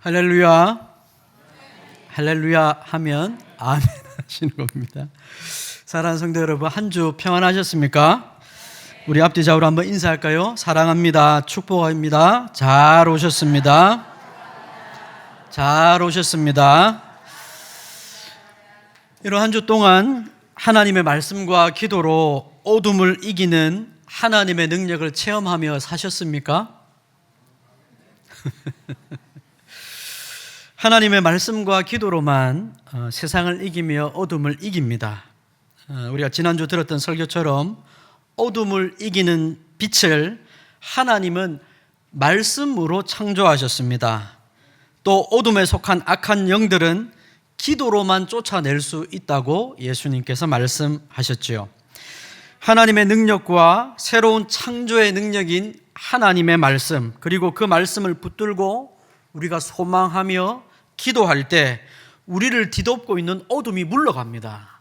할렐루야. 할렐루야 하면 아멘 하시는 겁니다. 사랑하는 성도 여러분, 한 주 평안하셨습니까? 우리 앞뒤 좌우로 한번 인사할까요? 사랑합니다. 축복합니다. 잘 오셨습니다. 잘 오셨습니다. 이런 한 주 동안 하나님의 말씀과 기도로 어둠을 이기는 하나님의 능력을 체험하며 사셨습니까? 하나님의 말씀과 기도로만 세상을 이기며 어둠을 이깁니다. 우리가 지난주 들었던 설교처럼 어둠을 이기는 빛을 하나님은 말씀으로 창조하셨습니다. 또 어둠에 속한 악한 영들은 기도로만 쫓아낼 수 있다고 예수님께서 말씀하셨지요. 하나님의 능력과 새로운 창조의 능력인 하나님의 말씀, 그리고 그 말씀을 붙들고 우리가 소망하며 기도할 때 우리를 뒤덮고 있는 어둠이 물러갑니다.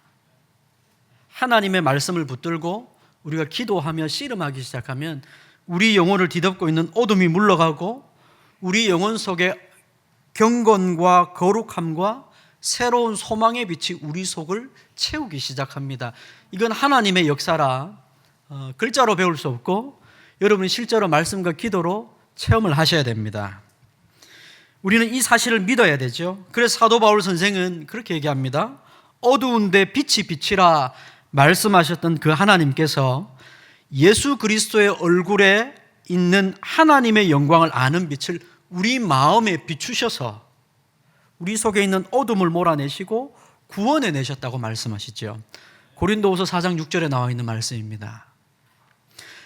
하나님의 말씀을 붙들고 우리가 기도하며 씨름하기 시작하면 우리 영혼을 뒤덮고 있는 어둠이 물러가고 우리 영혼 속에 경건과 거룩함과 새로운 소망의 빛이 우리 속을 채우기 시작합니다. 이건 하나님의 역사라 글자로 배울 수 없고 여러분이 실제로 말씀과 기도로 체험을 하셔야 됩니다. 우리는 이 사실을 믿어야 되죠. 그래서 사도 바울 선생은 그렇게 얘기합니다. 어두운데 빛이 비치라 말씀하셨던 그 하나님께서 예수 그리스도의 얼굴에 있는 하나님의 영광을 아는 빛을 우리 마음에 비추셔서 우리 속에 있는 어둠을 몰아내시고 구원해 내셨다고 말씀하시죠. 고린도후서 4장 6절에 나와 있는 말씀입니다.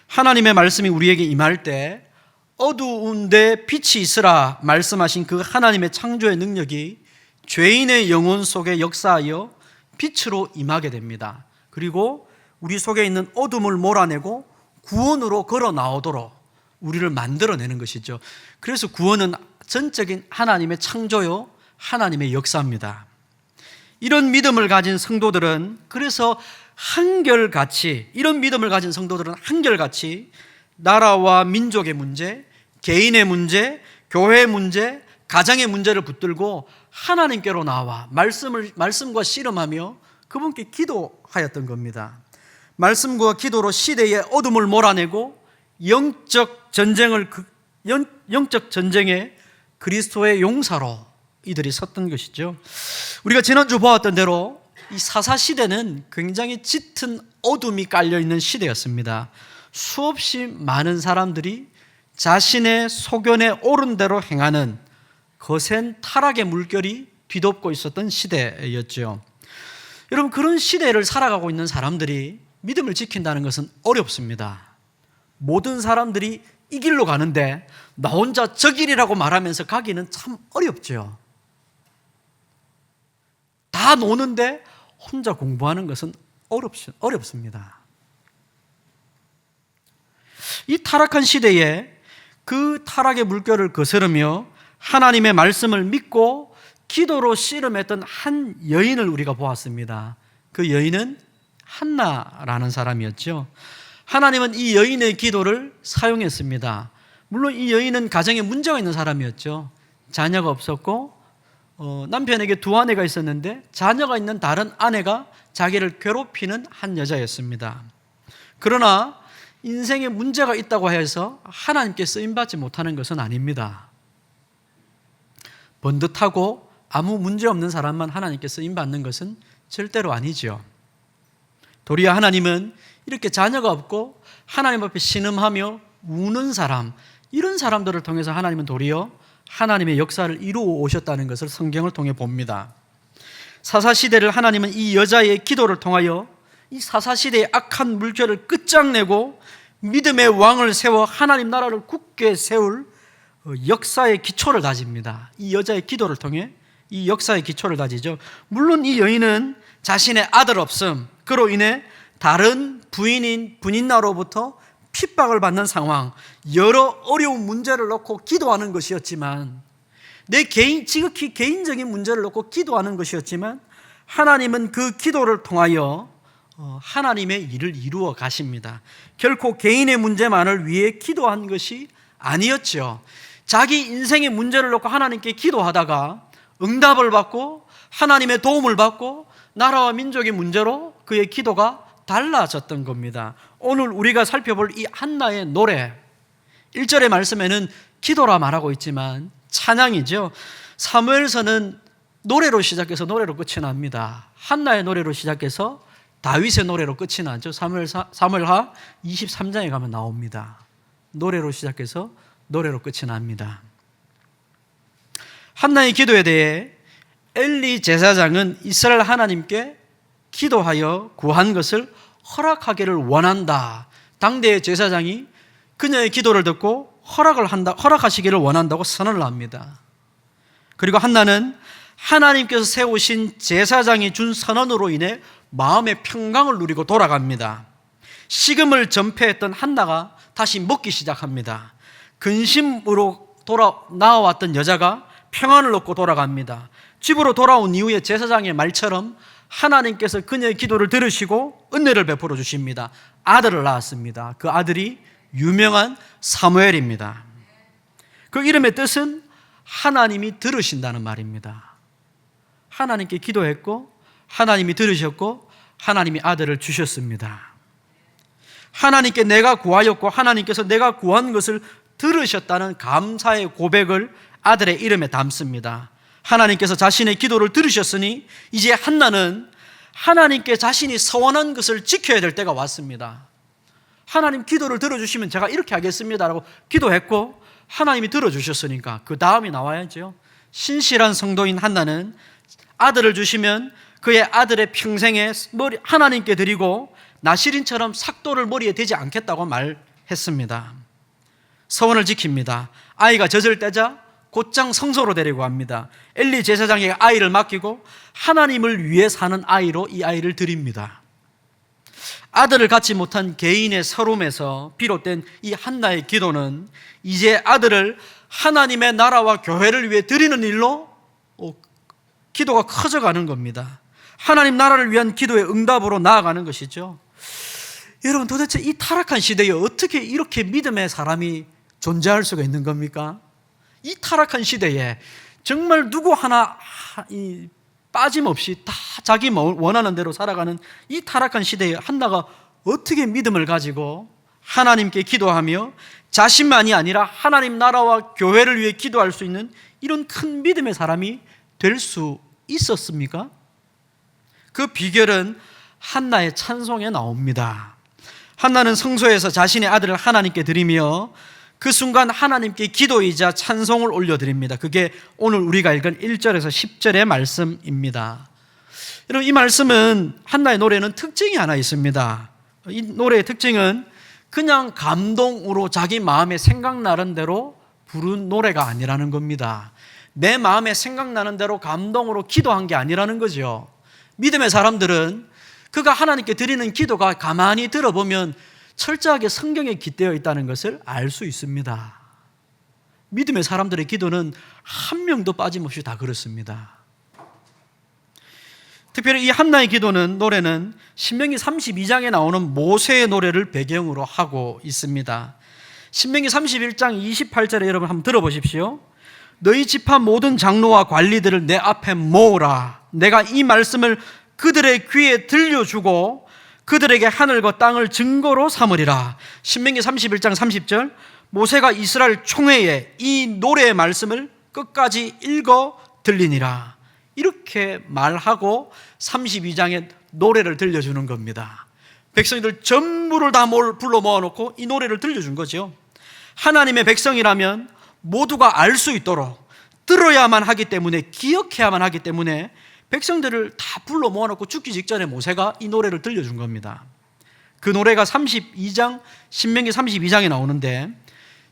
하나님의 말씀이 우리에게 임할 때 어두운데 빛이 있으라 말씀하신 그 하나님의 창조의 능력이 죄인의 영혼 속에 역사하여 빛으로 임하게 됩니다. 그리고 우리 속에 있는 어둠을 몰아내고 구원으로 걸어 나오도록 우리를 만들어내는 것이죠. 그래서 구원은 전적인 하나님의 창조요, 하나님의 역사입니다. 이런 믿음을 가진 성도들은 그래서 한결같이, 이런 믿음을 가진 성도들은 한결같이 나라와 민족의 문제, 개인의 문제, 교회의 문제, 가정의 문제를 붙들고 하나님께로 나와 말씀과 씨름하며 그분께 기도하였던 겁니다. 말씀과 기도로 시대의 어둠을 몰아내고 영적 전쟁에 그리스도의 용사로 이들이 섰던 것이죠. 우리가 지난주 보았던 대로 이 사사시대는 굉장히 짙은 어둠이 깔려있는 시대였습니다. 수없이 많은 사람들이 자신의 소견에 옳은 대로 행하는 거센 타락의 물결이 뒤덮고 있었던 시대였죠. 여러분, 그런 시대를 살아가고 있는 사람들이 믿음을 지킨다는 것은 어렵습니다. 모든 사람들이 이 길로 가는데 나 혼자 저 길이라고 말하면서 가기는 참 어렵죠. 다 노는데 혼자 공부하는 것은 어렵습니다. 이 타락한 시대에 그 타락의 물결을 거스르며 하나님의 말씀을 믿고 기도로 씨름했던 한 여인을 우리가 보았습니다. 그 여인은 한나라는 사람이었죠. 하나님은 이 여인의 기도를 사용했습니다. 물론 이 여인은 가정에 문제가 있는 사람이었죠. 자녀가 없었고 남편에게 두 아내가 있었는데 자녀가 있는 다른 아내가 자기를 괴롭히는 한 여자였습니다. 그러나 인생에 문제가 있다고 해서 하나님께 쓰임받지 못하는 것은 아닙니다. 번듯하고 아무 문제 없는 사람만 하나님께 쓰임받는 것은 절대로 아니죠. 도리어 하나님은 이렇게 자녀가 없고 하나님 앞에 신음하며 우는 사람, 이런 사람들을 통해서 하나님은 도리어 하나님의 역사를 이루어 오셨다는 것을 성경을 통해 봅니다. 사사시대를 하나님은 이 여자의 기도를 통하여 이 사사시대의 악한 물결을 끝장내고 믿음의 왕을 세워 하나님 나라를 굳게 세울 역사의 기초를 다집니다. 이 여자의 기도를 통해 이 역사의 기초를 다지죠. 물론 이 여인은 자신의 아들 없음, 그로 인해 다른 부인나로부터 핍박을 받는 상황, 여러 어려운 문제를 놓고 기도하는 것이었지만, 지극히 개인적인 문제를 놓고 기도하는 것이었지만, 하나님은 그 기도를 통하여 하나님의 일을 이루어 가십니다. 결코 개인의 문제만을 위해 기도한 것이 아니었죠. 자기 인생의 문제를 놓고 하나님께 기도하다가 응답을 받고 하나님의 도움을 받고 나라와 민족의 문제로 그의 기도가 달라졌던 겁니다. 오늘 우리가 살펴볼 이 한나의 노래, 1절의 말씀에는 기도라 말하고 있지만 찬양이죠. 사무엘서는 노래로 시작해서 노래로 끝이 납니다. 한나의 노래로 시작해서 다윗의 노래로 끝이 나죠. 사무엘하 23장에 가면 나옵니다. 노래로 시작해서 노래로 끝이 납니다. 한나의 기도에 대해 엘리 제사장은 이스라엘 하나님께 기도하여 구한 것을 허락하기를 원한다. 당대의 제사장이 그녀의 기도를 듣고 허락하시기를 원한다고 선언을 합니다. 그리고 한나는 하나님께서 세우신 제사장이 준 선언으로 인해 마음의 평강을 누리고 돌아갑니다. 식음을 전폐했던 한나가 다시 먹기 시작합니다. 근심으로 나와왔던 여자가 평안을 얻고 돌아갑니다. 집으로 돌아온 이후에 제사장의 말처럼 하나님께서 그녀의 기도를 들으시고 은혜를 베풀어 주십니다. 아들을 낳았습니다. 그 아들이 유명한 사무엘입니다. 그 이름의 뜻은 하나님이 들으신다는 말입니다. 하나님께 기도했고 하나님이 들으셨고 하나님이 아들을 주셨습니다. 하나님께 내가 구하였고 하나님께서 내가 구한 것을 들으셨다는 감사의 고백을 아들의 이름에 담습니다. 하나님께서 자신의 기도를 들으셨으니 이제 한나는 하나님께 자신이 서원한 것을 지켜야 될 때가 왔습니다. 하나님 기도를 들어주시면 제가 이렇게 하겠습니다라고 기도했고 하나님이 들어주셨으니까 그 다음이 나와야죠. 신실한 성도인 한나는 아들을 주시면 그의 아들의 평생에 하나님께 드리고 나시린처럼 삭도를 머리에 대지 않겠다고 말했습니다. 서원을 지킵니다. 아이가 젖을 떼자 곧장 성소로 데리고 갑니다. 엘리 제사장에게 아이를 맡기고 하나님을 위해 사는 아이로 이 아이를 드립니다. 아들을 갖지 못한 개인의 서름에서 비롯된 이 한나의 기도는 이제 아들을 하나님의 나라와 교회를 위해 드리는 일로 기도가 커져가는 겁니다. 하나님 나라를 위한 기도의 응답으로 나아가는 것이죠. 여러분, 도대체 이 타락한 시대에 어떻게 이렇게 믿음의 사람이 존재할 수가 있는 겁니까? 이 타락한 시대에 정말 누구 하나 빠짐없이 다 자기 원하는 대로 살아가는 이 타락한 시대에 한나가 어떻게 믿음을 가지고 하나님께 기도하며 자신만이 아니라 하나님 나라와 교회를 위해 기도할 수 있는 이런 큰 믿음의 사람이 될 수 있었습니까? 그 비결은 한나의 찬송에 나옵니다. 한나는 성소에서 자신의 아들을 하나님께 드리며 그 순간 하나님께 기도이자 찬송을 올려드립니다. 그게 오늘 우리가 읽은 1절에서 10절의 말씀입니다. 여러분, 이 말씀은 한나의 노래는 특징이 하나 있습니다. 이 노래의 특징은 그냥 감동으로 자기 마음에 생각나는 대로 부른 노래가 아니라는 겁니다. 내 마음에 생각나는 대로 감동으로 기도한 게 아니라는 거죠. 믿음의 사람들은 그가 하나님께 드리는 기도가 가만히 들어보면 철저하게 성경에 깃대어 있다는 것을 알 수 있습니다. 믿음의 사람들의 기도는 한 명도 빠짐없이 다 그렇습니다. 특별히 이 한나의 기도는 노래는 신명기 32장에 나오는 모세의 노래를 배경으로 하고 있습니다. 신명기 31장 28절에 여러분 한번 들어보십시오. 너희 지파 모든 장로와 관리들을 내 앞에 모으라. 내가 이 말씀을 그들의 귀에 들려주고 그들에게 하늘과 땅을 증거로 삼으리라. 신명기 31장 30절, 모세가 이스라엘 총회에 이 노래의 말씀을 끝까지 읽어 들리니라. 이렇게 말하고 32장의 노래를 들려주는 겁니다. 백성들 전부를 다 불러 모아놓고 이 노래를 들려준 거죠. 하나님의 백성이라면 모두가 알 수 있도록 들어야만 하기 때문에, 기억해야만 하기 때문에 백성들을 다 불러 모아놓고 죽기 직전에 모세가 이 노래를 들려준 겁니다. 그 노래가 32장, 신명기 32장에 나오는데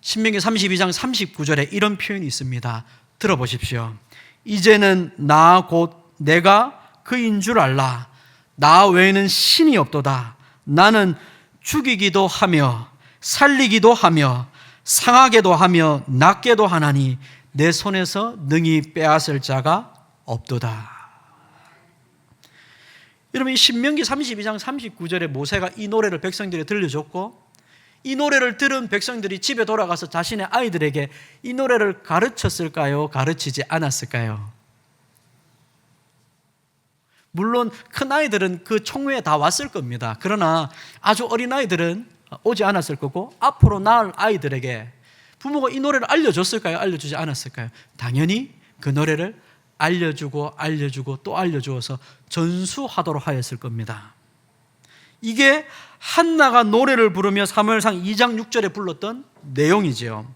신명기 32장 39절에 이런 표현이 있습니다. 들어보십시오. 이제는 나 곧 내가 그인 줄 알라. 나 외에는 신이 없도다. 나는 죽이기도 하며 살리기도 하며 상하게도 하며 낫게도 하나니 내 손에서 능히 빼앗을 자가 없도다. 여러분, 이 신명기 32장 39절에 모세가 이 노래를 백성들에 들려줬고 이 노래를 들은 백성들이 집에 돌아가서 자신의 아이들에게 이 노래를 가르쳤을까요? 가르치지 않았을까요? 물론 큰 아이들은 그 총회에 다 왔을 겁니다. 그러나 아주 어린 아이들은 오지 않았을 거고, 앞으로 낳을 아이들에게 부모가 이 노래를 알려줬을까요? 알려주지 않았을까요? 당연히 그 노래를 알려주고 또 알려주어서 전수하도록 하였을 겁니다. 이게 한나가 노래를 부르며 사무엘상 2장 6절에 불렀던 내용이지요.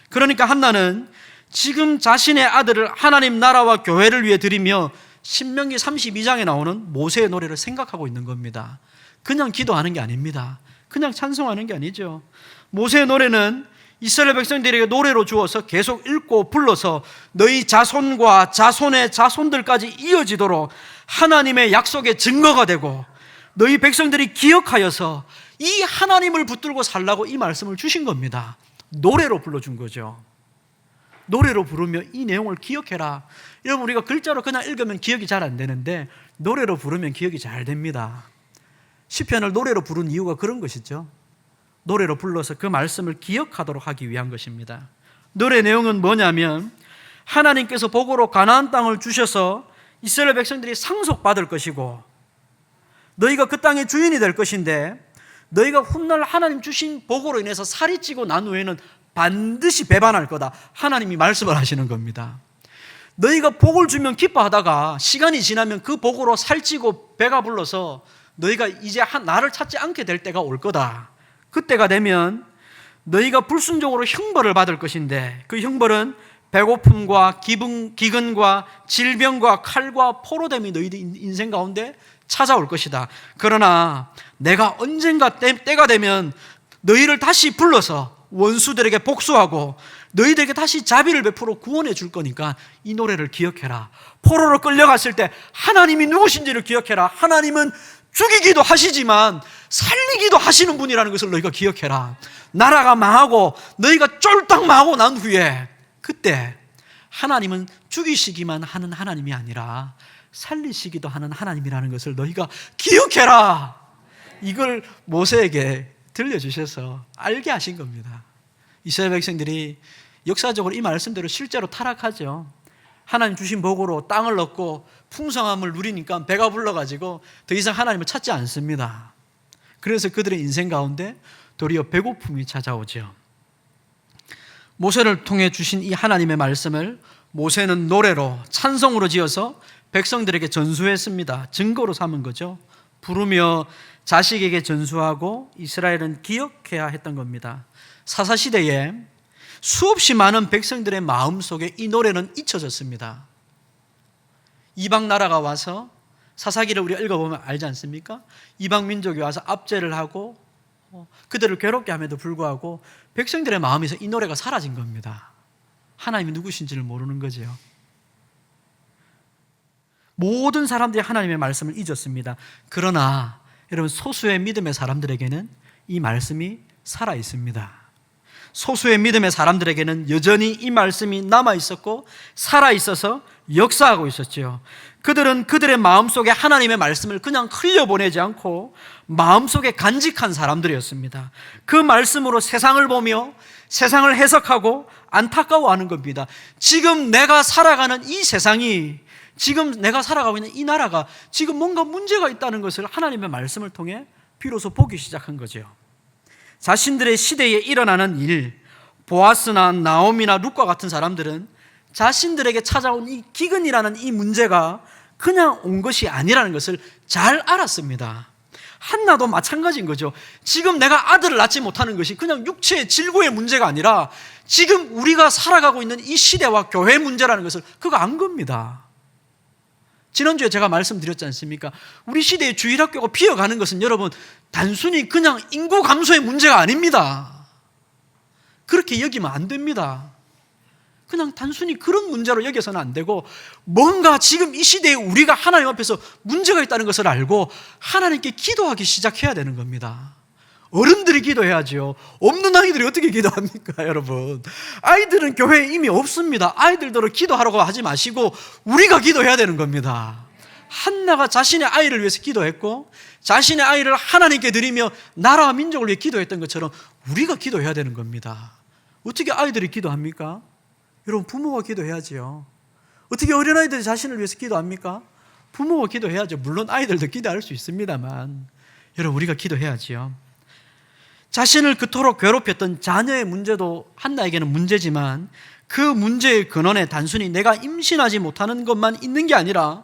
그러니까 한나는 지금 자신의 아들을 하나님 나라와 교회를 위해 드리며 신명기 32장에 나오는 모세의 노래를 생각하고 있는 겁니다. 그냥 기도하는 게 아닙니다. 그냥 찬송하는 게 아니죠. 모세의 노래는 이스라엘 백성들에게 노래로 주어서 계속 읽고 불러서 너희 자손과 자손의 자손들까지 이어지도록 하나님의 약속의 증거가 되고, 너희 백성들이 기억하여서 이 하나님을 붙들고 살라고 이 말씀을 주신 겁니다. 노래로 불러준 거죠. 노래로 부르며 이 내용을 기억해라. 여러분, 우리가 글자로 그냥 읽으면 기억이 잘 안 되는데 노래로 부르면 기억이 잘 됩니다. 시편을 노래로 부른 이유가 그런 것이죠. 노래로 불러서 그 말씀을 기억하도록 하기 위한 것입니다. 노래 내용은 뭐냐면, 하나님께서 복으로 가나안 땅을 주셔서 이스라엘 백성들이 상속받을 것이고, 너희가 그 땅의 주인이 될 것인데, 너희가 훗날 하나님 주신 복으로 인해서 살이 찌고 난 후에는 반드시 배반할 거다. 하나님이 말씀을 하시는 겁니다. 너희가 복을 주면 기뻐하다가 시간이 지나면 그 복으로 살찌고 배가 불러서 너희가 이제 나를 찾지 않게 될 때가 올 거다. 그때가 되면 너희가 불순종으로 형벌을 받을 것인데, 그 형벌은 배고픔과 기근과 질병과 칼과 포로됨이 너희들 인생 가운데 찾아올 것이다. 그러나 내가 언젠가 때가 되면 너희를 다시 불러서 원수들에게 복수하고 너희들에게 다시 자비를 베풀어 구원해 줄 거니까 이 노래를 기억해라. 포로로 끌려갔을 때 하나님이 누구신지를 기억해라. 하나님은 죽이기도 하시지만 살리기도 하시는 분이라는 것을 너희가 기억해라. 나라가 망하고 너희가 쫄딱 망하고 난 후에 그때 하나님은 죽이시기만 하는 하나님이 아니라 살리시기도 하는 하나님이라는 것을 너희가 기억해라. 이걸 모세에게 들려주셔서 알게 하신 겁니다. 이스라엘 백성들이 역사적으로 이 말씀대로 실제로 타락하죠. 하나님 주신 복으로 땅을 얻고 풍성함을 누리니까 배가 불러가지고 더 이상 하나님을 찾지 않습니다. 그래서 그들의 인생 가운데 도리어 배고픔이 찾아오죠. 모세를 통해 주신 이 하나님의 말씀을 모세는 노래로 찬송으로 지어서 백성들에게 전수했습니다. 증거로 삼은 거죠. 부르며 자식에게 전수하고 이스라엘은 기억해야 했던 겁니다. 사사시대에 수없이 많은 백성들의 마음속에 이 노래는 잊혀졌습니다. 이방 나라가 와서 사사기를 우리가 읽어보면 알지 않습니까? 이방 민족이 와서 압제를 하고 그들을 괴롭게 함에도 불구하고 백성들의 마음에서 이 노래가 사라진 겁니다. 하나님이 누구신지를 모르는 거죠. 모든 사람들이 하나님의 말씀을 잊었습니다. 그러나 여러분, 소수의 믿음의 사람들에게는 이 말씀이 살아 있습니다. 소수의 믿음의 사람들에게는 여전히 이 말씀이 남아 있었고 살아 있어서 역사하고 있었죠. 그들은 그들의 마음속에 하나님의 말씀을 그냥 흘려보내지 않고 마음속에 간직한 사람들이었습니다. 그 말씀으로 세상을 보며 세상을 해석하고 안타까워하는 겁니다. 지금 내가 살아가는 이 세상이, 지금 내가 살아가고 있는 이 나라가 지금 뭔가 문제가 있다는 것을 하나님의 말씀을 통해 비로소 보기 시작한 거죠. 자신들의 시대에 일어나는 일, 보아스나 나옴이나 룻과 같은 사람들은 자신들에게 찾아온 이 기근이라는 이 문제가 그냥 온 것이 아니라는 것을 잘 알았습니다. 한나도 마찬가지인 거죠. 지금 내가 아들을 낳지 못하는 것이 그냥 육체의 질고의 문제가 아니라 지금 우리가 살아가고 있는 이 시대와 교회 문제라는 것을 그가 안 겁니다. 지난주에 제가 말씀드렸지 않습니까? 우리 시대의 주일학교가 피어가는 것은 여러분 단순히 그냥 인구 감소의 문제가 아닙니다. 그렇게 여기면 안 됩니다. 그냥 단순히 그런 문제로 여겨서는 안 되고 뭔가 지금 이 시대에 우리가 하나님 앞에서 문제가 있다는 것을 알고 하나님께 기도하기 시작해야 되는 겁니다. 어른들이 기도해야죠. 없는 아이들이 어떻게 기도합니까, 여러분? 아이들은 교회에 이미 없습니다. 아이들도 기도하라고 하지 마시고 우리가 기도해야 되는 겁니다. 한나가 자신의 아이를 위해서 기도했고 자신의 아이를 하나님께 드리며 나라와 민족을 위해 기도했던 것처럼 우리가 기도해야 되는 겁니다. 어떻게 아이들이 기도합니까? 여러분, 부모가 기도해야지요. 어떻게 어린아이들이 자신을 위해서 기도합니까? 부모가 기도해야죠. 물론 아이들도 기도할 수 있습니다만 여러분, 우리가 기도해야지요. 자신을 그토록 괴롭혔던 자녀의 문제도 한나에게는 문제지만 그 문제의 근원에 단순히 내가 임신하지 못하는 것만 있는 게 아니라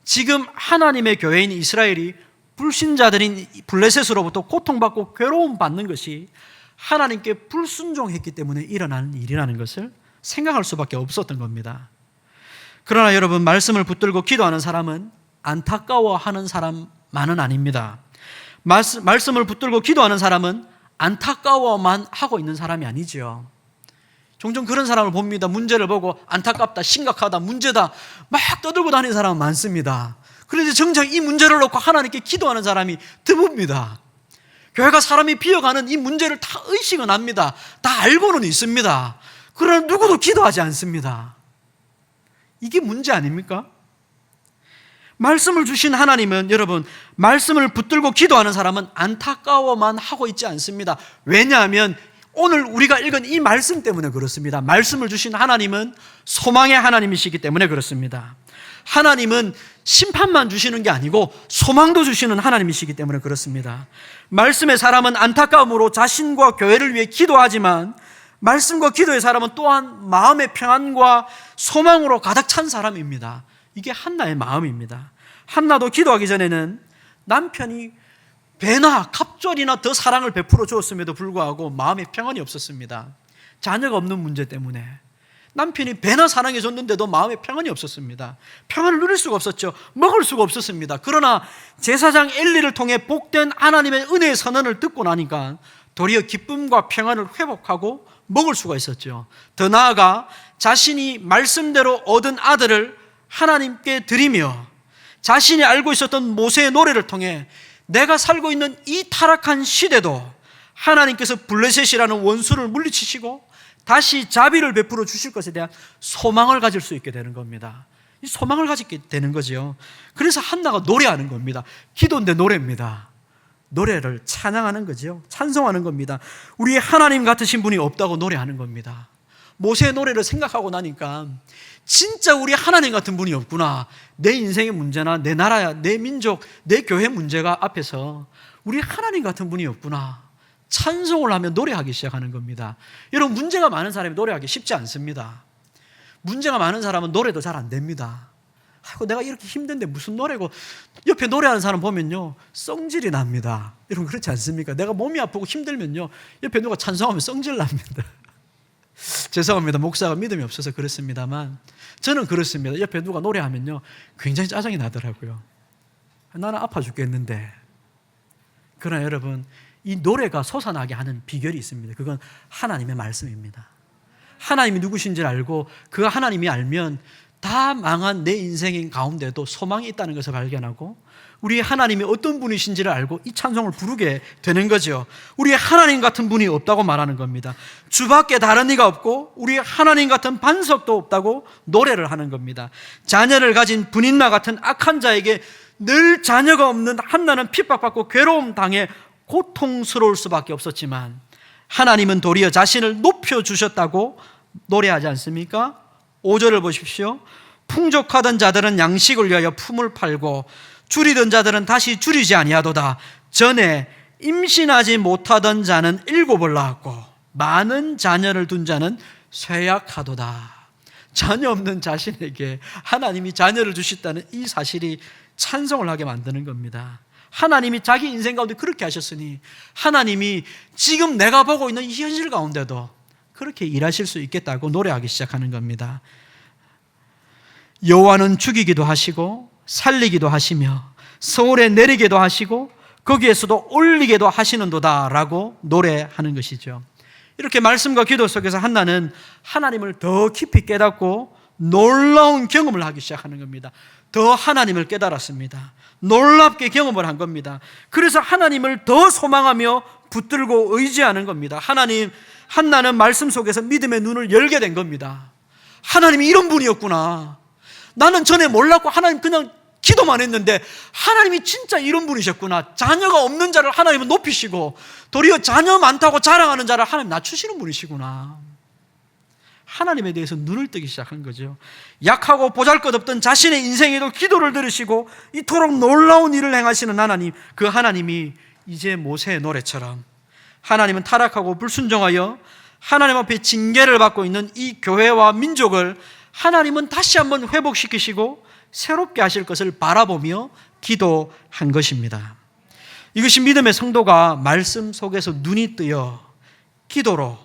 지금 하나님의 교회인 이스라엘이 불신자들인 블레셋으로부터 고통받고 괴로움받는 것이 하나님께 불순종했기 때문에 일어나는 일이라는 것을 생각할 수밖에 없었던 겁니다. 그러나 여러분, 말씀을 붙들고 기도하는 사람은 안타까워하는 사람만은 아닙니다. 말씀을 붙들고 기도하는 사람은 안타까워만 하고 있는 사람이 아니죠. 종종 그런 사람을 봅니다. 문제를 보고 안타깝다, 심각하다, 문제다 막 떠들고 다니는 사람은 많습니다. 그런데 정작 이 문제를 놓고 하나님께 기도하는 사람이 드뭅니다. 교회가 사람이 비어가는 이 문제를 다 의식은 합니다. 다 알고는 있습니다. 그러나 누구도 기도하지 않습니다. 이게 문제 아닙니까? 말씀을 주신 하나님은 여러분, 말씀을 붙들고 기도하는 사람은 안타까워만 하고 있지 않습니다. 왜냐하면 오늘 우리가 읽은 이 말씀 때문에 그렇습니다. 말씀을 주신 하나님은 소망의 하나님이시기 때문에 그렇습니다. 하나님은 심판만 주시는 게 아니고 소망도 주시는 하나님이시기 때문에 그렇습니다. 말씀의 사람은 안타까움으로 자신과 교회를 위해 기도하지만 말씀과 기도의 사람은 또한 마음의 평안과 소망으로 가득 찬 사람입니다. 이게 한나의 마음입니다. 한나도 기도하기 전에는 남편이 배나 갑절이나 더 사랑을 베풀어 주었음에도 불구하고 마음에 평안이 없었습니다. 자녀가 없는 문제 때문에 남편이 배나 사랑해 줬는데도 마음에 평안이 없었습니다. 평안을 누릴 수가 없었죠. 먹을 수가 없었습니다. 그러나 제사장 엘리를 통해 복된 하나님의 은혜의 선언을 듣고 나니까 도리어 기쁨과 평안을 회복하고 먹을 수가 있었죠. 더 나아가 자신이 말씀대로 얻은 아들을 하나님께 드리며 자신이 알고 있었던 모세의 노래를 통해 내가 살고 있는 이 타락한 시대도 하나님께서 블레셋이라는 원수를 물리치시고 다시 자비를 베풀어 주실 것에 대한 소망을 가질 수 있게 되는 겁니다. 이 소망을 가지게 되는 거죠. 그래서 한나가 노래하는 겁니다. 기도인데 노래입니다. 노래를 찬양하는 거죠. 찬송하는 겁니다. 우리 하나님 같으신 분이 없다고 노래하는 겁니다. 모세의 노래를 생각하고 나니까 진짜 우리 하나님 같은 분이 없구나. 내 인생의 문제나 내 나라, 내 민족, 내 교회 문제가 앞에서 우리 하나님 같은 분이 없구나. 찬송을 하며 노래하기 시작하는 겁니다. 여러분, 문제가 많은 사람이 노래하기 쉽지 않습니다. 문제가 많은 사람은 노래도 잘 안 됩니다. 아이고, 내가 이렇게 힘든데 무슨 노래고. 옆에 노래하는 사람 보면요, 성질이 납니다. 여러분, 그렇지 않습니까? 내가 몸이 아프고 힘들면요, 옆에 누가 찬송하면 성질 납니다. 죄송합니다. 목사가 믿음이 없어서 그렇습니다만 저는 그렇습니다. 옆에 누가 노래하면요, 굉장히 짜증이 나더라고요. 나는 아파 죽겠는데. 그러나 여러분, 이 노래가 솟아나게 하는 비결이 있습니다. 그건 하나님의 말씀입니다. 하나님이 누구신지를 알고 그 하나님이 알면 다 망한 내 인생 가운데도 소망이 있다는 것을 발견하고 우리 하나님이 어떤 분이신지를 알고 이 찬송을 부르게 되는 거죠. 우리 하나님 같은 분이 없다고 말하는 겁니다. 주밖에 다른 이가 없고 우리 하나님 같은 반석도 없다고 노래를 하는 겁니다. 자녀를 가진 분인나 같은 악한 자에게 늘 자녀가 없는 한나는 핍박받고 괴로움 당해 고통스러울 수밖에 없었지만 하나님은 도리어 자신을 높여주셨다고 노래하지 않습니까? 5절을 보십시오. 풍족하던 자들은 양식을 위하여 품을 팔고 줄이던 자들은 다시 줄이지 아니하도다. 전에 임신하지 못하던 자는 7을 낳았고 많은 자녀를 둔 자는 쇠약하도다. 자녀 없는 자신에게 하나님이 자녀를 주셨다는 이 사실이 찬송을 하게 만드는 겁니다. 하나님이 자기 인생 가운데 그렇게 하셨으니 하나님이 지금 내가 보고 있는 이 현실 가운데도 그렇게 일하실 수 있겠다고 노래하기 시작하는 겁니다. 여호와는 죽이기도 하시고 살리기도 하시며 서울에 내리게도 하시고 거기에서도 올리게도 하시는도다 라고 노래하는 것이죠. 이렇게 말씀과 기도 속에서 한나는 하나님을 더 깊이 깨닫고 놀라운 경험을 하기 시작하는 겁니다. 더 하나님을 깨달았습니다. 놀랍게 경험을 한 겁니다. 그래서 하나님을 더 소망하며 붙들고 의지하는 겁니다. 한나는 말씀 속에서 믿음의 눈을 열게 된 겁니다. 하나님이 이런 분이었구나. 나는 전에 몰랐고 하나님 그냥 기도만 했는데 하나님이 진짜 이런 분이셨구나. 자녀가 없는 자를 하나님은 높이시고 도리어 자녀 많다고 자랑하는 자를 하나님 낮추시는 분이시구나. 하나님에 대해서 눈을 뜨기 시작한 거죠. 약하고 보잘것없던 자신의 인생에도 기도를 들으시고 이토록 놀라운 일을 행하시는 하나님, 그 하나님이 이제 모세의 노래처럼 하나님은 타락하고 불순종하여 하나님 앞에 징계를 받고 있는 이 교회와 민족을 하나님은 다시 한번 회복시키시고 새롭게 하실 것을 바라보며 기도한 것입니다. 이것이 믿음의 성도가 말씀 속에서 눈이 뜨여 기도로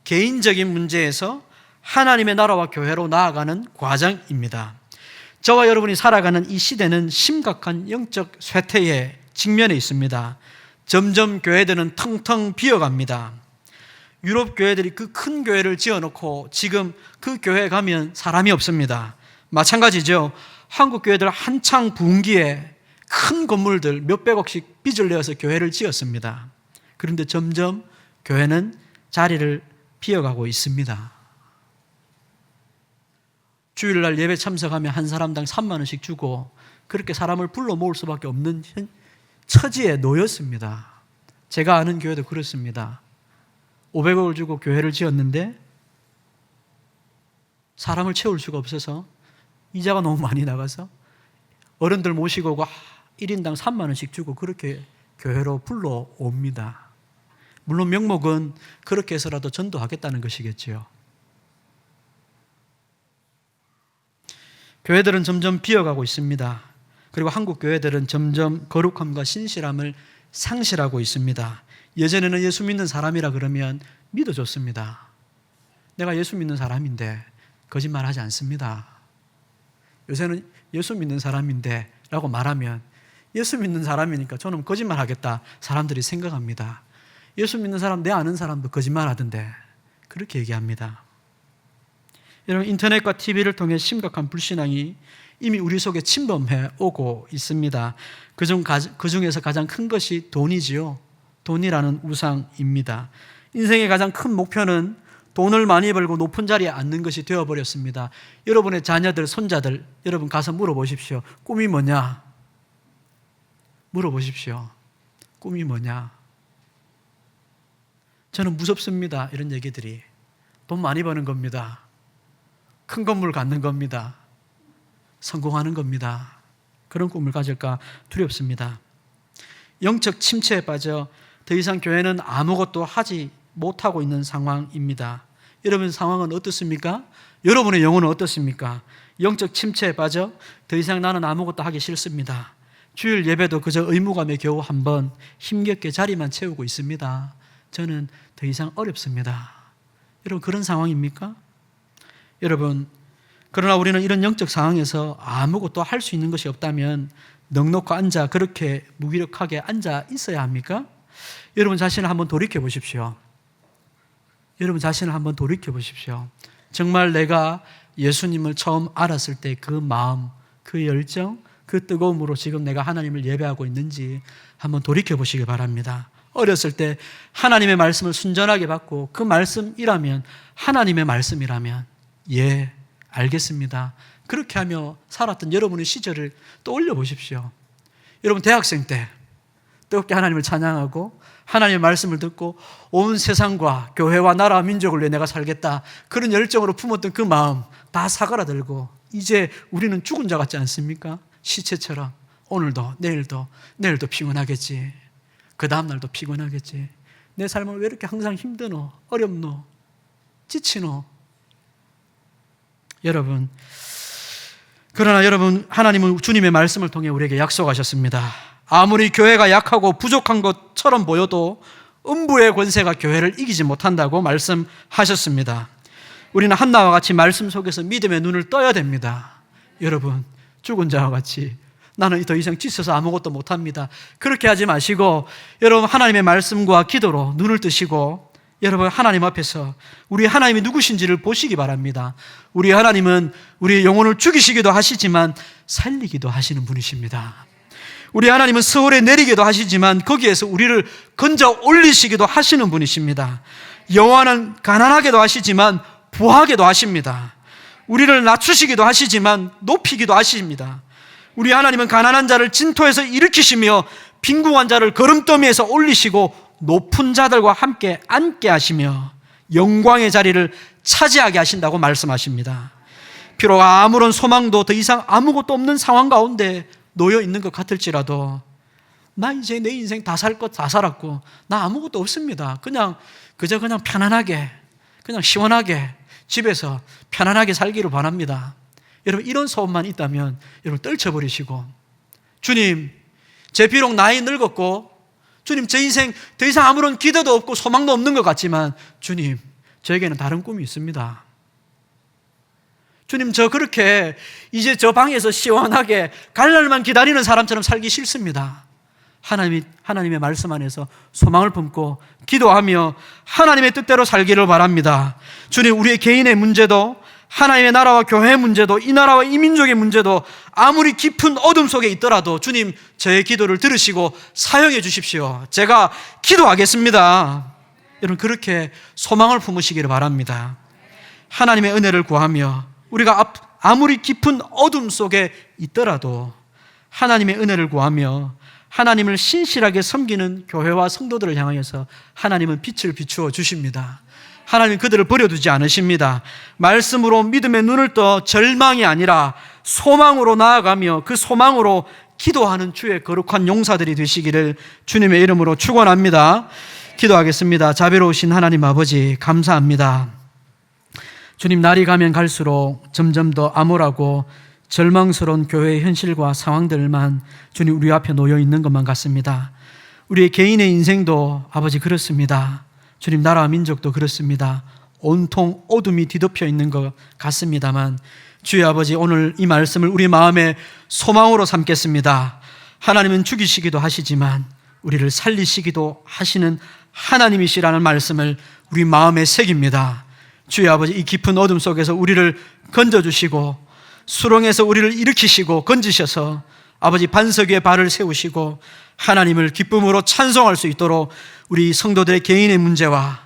개인적인 문제에서 하나님의 나라와 교회로 나아가는 과정입니다. 저와 여러분이 살아가는 이 시대는 심각한 영적 쇠퇴에 직면해 있습니다. 점점 교회들은 텅텅 비어갑니다. 유럽 교회들이 그 큰 교회를 지어놓고 지금 그 교회에 가면 사람이 없습니다. 마찬가지죠. 한국 교회들 한창 부흥기에 큰 건물들 몇백억씩 빚을 내어서 교회를 지었습니다. 그런데 점점 교회는 자리를 비어가고 있습니다. 주일날 예배 참석하면 한 사람당 3만 원씩 주고 그렇게 사람을 불러 모을 수밖에 없는 처지에 놓였습니다. 제가 아는 교회도 그렇습니다. 500억을 주고 교회를 지었는데 사람을 채울 수가 없어서 이자가 너무 많이 나가서 어른들 모시고 오고 1인당 3만 원씩 주고 그렇게 교회로 불러옵니다. 물론 명목은 그렇게 해서라도 전도하겠다는 것이겠지요. 교회들은 점점 비어가고 있습니다. 그리고 한국 교회들은 점점 거룩함과 신실함을 상실하고 있습니다. 예전에는 예수 믿는 사람이라 그러면 믿어줬습니다. 내가 예수 믿는 사람인데 거짓말하지 않습니다. 요새는 예수 믿는 사람인데 라고 말하면 예수 믿는 사람이니까 저는 거짓말하겠다 사람들이 생각합니다. 예수 믿는 사람, 내 아는 사람도 거짓말하던데 그렇게 얘기합니다. 여러분, 인터넷과 TV를 통해 심각한 불신앙이 이미 우리 속에 침범해 오고 있습니다. 그중에서 가장 큰 것이 돈이지요. 돈이라는 우상입니다. 인생의 가장 큰 목표는 돈을 많이 벌고 높은 자리에 앉는 것이 되어버렸습니다. 여러분의 자녀들, 손자들, 여러분 가서 물어보십시오. 꿈이 뭐냐? 물어보십시오. 꿈이 뭐냐? 저는 무섭습니다. 이런 얘기들이. 돈 많이 버는 겁니다. 큰 건물 갖는 겁니다. 성공하는 겁니다. 그런 꿈을 가질까 두렵습니다. 영적 침체에 빠져 더 이상 교회는 아무것도 하지 못하고 있는 상황입니다. 여러분 상황은 어떻습니까? 여러분의 영혼은 어떻습니까? 영적 침체에 빠져 더 이상 나는 아무것도 하기 싫습니다. 주일 예배도 그저 의무감에 겨우 한번 힘겹게 자리만 채우고 있습니다. 저는 더 이상 어렵습니다. 여러분 그런 상황입니까? 여러분, 그러나 우리는 이런 영적 상황에서 아무것도 할 수 있는 것이 없다면 넉넉히 앉아 그렇게 무기력하게 앉아 있어야 합니까? 여러분 자신을 한번 돌이켜 보십시오. 여러분 자신을 한번 돌이켜 보십시오. 정말 내가 예수님을 처음 알았을 때 그 마음, 그 열정, 그 뜨거움으로 지금 내가 하나님을 예배하고 있는지 한번 돌이켜 보시기 바랍니다. 어렸을 때 하나님의 말씀을 순전하게 받고 그 말씀이라면, 하나님의 말씀이라면 예, 알겠습니다. 그렇게 하며 살았던 여러분의 시절을 떠올려 보십시오. 여러분 대학생 때 뜨겁게 하나님을 찬양하고 하나님의 말씀을 듣고 온 세상과 교회와 나라와 민족을 위해 내가 살겠다, 그런 열정으로 품었던 그 마음 다 사그라들고 이제 우리는 죽은 자 같지 않습니까? 시체처럼 오늘도 내일도 피곤하겠지, 그 다음날도 피곤하겠지, 내 삶은 왜 이렇게 항상 힘드노, 어렵노, 지치노. 여러분, 그러나 여러분, 하나님은 주님의 말씀을 통해 우리에게 약속하셨습니다. 아무리 교회가 약하고 부족한 것처럼 보여도 음부의 권세가 교회를 이기지 못한다고 말씀하셨습니다. 우리는 한나와 같이 말씀 속에서 믿음의 눈을 떠야 됩니다. 여러분, 죽은 자와 같이 나는 더 이상 지쳐서 아무것도 못합니다, 그렇게 하지 마시고 여러분 하나님의 말씀과 기도로 눈을 뜨시고 여러분 하나님 앞에서 우리 하나님이 누구신지를 보시기 바랍니다. 우리 하나님은 우리의 영혼을 죽이시기도 하시지만 살리기도 하시는 분이십니다. 우리 하나님은 서울에 내리기도 하시지만 거기에서 우리를 건져 올리시기도 하시는 분이십니다. 여호와는 가난하게도 하시지만 부하게도 하십니다. 우리를 낮추시기도 하시지만 높이기도 하십니다. 우리 하나님은 가난한 자를 진토에서 일으키시며 빈궁한 자를 거름더미에서 올리시고 높은 자들과 함께 앉게 하시며 영광의 자리를 차지하게 하신다고 말씀하십니다. 비록 아무런 소망도 더 이상 아무것도 없는 상황 가운데 놓여 있는 것 같을지라도 나 이제 내 인생 다 살 것 다 살았고 나 아무것도 없습니다. 그냥 편안하게 그냥 시원하게 집에서 편안하게 살기를 바랍니다. 여러분 이런 소원만 있다면 여러분 떨쳐버리시고 주님 제 비록 나이 늙었고 주님 제 인생 더 이상 아무런 기대도 없고 소망도 없는 것 같지만 주님 저에게는 다른 꿈이 있습니다. 주님 저 그렇게 이제 저 방에서 시원하게 갈 날만 기다리는 사람처럼 살기 싫습니다. 하나님의 말씀 안에서 소망을 품고 기도하며 하나님의 뜻대로 살기를 바랍니다. 주님 우리의 개인의 문제도 하나님의 나라와 교회의 문제도 이 나라와 이 민족의 문제도 아무리 깊은 어둠 속에 있더라도 주님 저의 기도를 들으시고 사용해 주십시오. 제가 기도하겠습니다. 여러분 그렇게 소망을 품으시기를 바랍니다. 하나님의 은혜를 구하며 우리가 아무리 깊은 어둠 속에 있더라도 하나님의 은혜를 구하며 하나님을 신실하게 섬기는 교회와 성도들을 향하여서 하나님은 빛을 비추어 주십니다. 하나님 그들을 버려두지 않으십니다. 말씀으로 믿음의 눈을 떠 절망이 아니라 소망으로 나아가며 그 소망으로 기도하는 주의 거룩한 용사들이 되시기를 주님의 이름으로 축원합니다. 기도하겠습니다. 자비로우신 하나님 아버지 감사합니다. 주님 날이 가면 갈수록 점점 더 암울하고 절망스러운 교회의 현실과 상황들만 주님 우리 앞에 놓여 있는 것만 같습니다. 우리의 개인의 인생도 아버지 그렇습니다. 주님 나라와 민족도 그렇습니다. 온통 어둠이 뒤덮여 있는 것 같습니다만 주의 아버지 오늘 이 말씀을 우리 마음의 소망으로 삼겠습니다. 하나님은 죽이시기도 하시지만 우리를 살리시기도 하시는 하나님이시라는 말씀을 우리 마음에 새깁니다. 주의 아버지 이 깊은 어둠 속에서 우리를 건져주시고 수렁에서 우리를 일으키시고 건지셔서 아버지 반석 위에 발을 세우시고 하나님을 기쁨으로 찬송할 수 있도록 우리 성도들의 개인의 문제와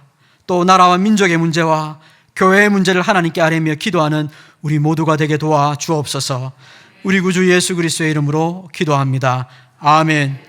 또 나라와 민족의 문제와 교회의 문제를 하나님께 아뢰며 기도하는 우리 모두가 되게 도와 주옵소서. 우리 구주 예수 그리스도의 이름으로 기도합니다. 아멘.